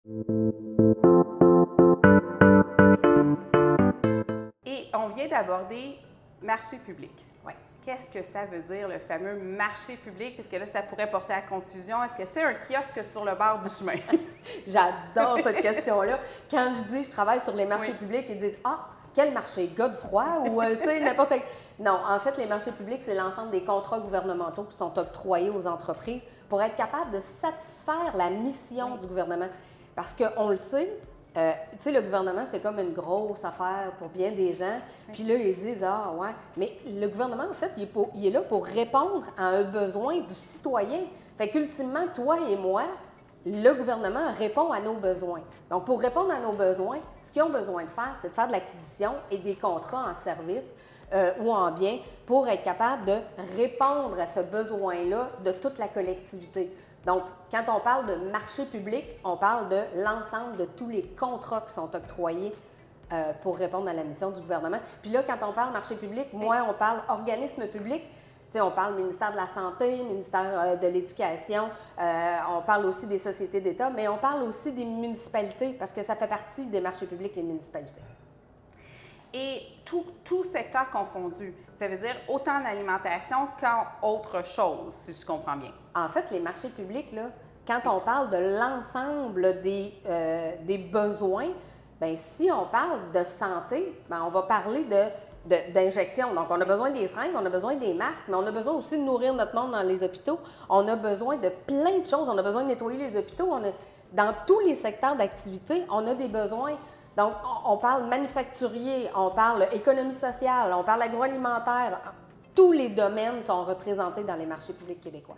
Et on vient d'aborder marché public. Ouais. Qu'est-ce que ça veut dire, le fameux marché public? Parce que là, ça pourrait porter à confusion. Est-ce que c'est un kiosque sur le bord du chemin? J'adore cette question-là. Quand je dis je travaille sur les marchés Oui. publics, ils disent ah, quel marché? Godefroy ou tu sais, n'importe quel. Non, en fait, les marchés publics, c'est l'ensemble des contrats gouvernementaux qui sont octroyés aux entreprises pour être capable de satisfaire la mission du gouvernement. Parce qu'on le sait, tu sais, le gouvernement, c'est comme une grosse affaire pour bien des gens. Puis là, ils disent ah, ouais. Mais le gouvernement, en fait, il est là pour répondre à un besoin du citoyen. Fait qu'ultimement, toi et moi, le gouvernement répond à nos besoins. Donc, pour répondre à nos besoins, ce qu'ils ont besoin de faire, c'est de faire de l'acquisition et des contrats en services ou en biens pour être capable de répondre à ce besoin-là de toute la collectivité. Donc, quand on parle de marché public, on parle de l'ensemble de tous les contrats qui sont octroyés pour répondre à la mission du gouvernement. Puis là, quand on parle marché public, moi, on parle organisme public. Tu sais, on parle ministère de la Santé, ministère de l'Éducation, on parle aussi des sociétés d'État, mais on parle aussi des municipalités parce que ça fait partie des marchés publics, les municipalités. Et tout secteur confondu, ça veut dire autant en alimentation qu'en autre chose, si je comprends bien. En fait, les marchés publics, là, quand on parle de l'ensemble des besoins, bien, si on parle de santé, bien, on va parler d'injection. Donc, on a besoin des seringues, on a besoin des masques, mais on a besoin aussi de nourrir notre monde dans les hôpitaux. On a besoin de plein de choses. On a besoin de nettoyer les hôpitaux. Dans tous les secteurs d'activité, on a des besoins. Donc, on parle manufacturier, on parle économie sociale, on parle agroalimentaire. Tous les domaines sont représentés dans les marchés publics québécois.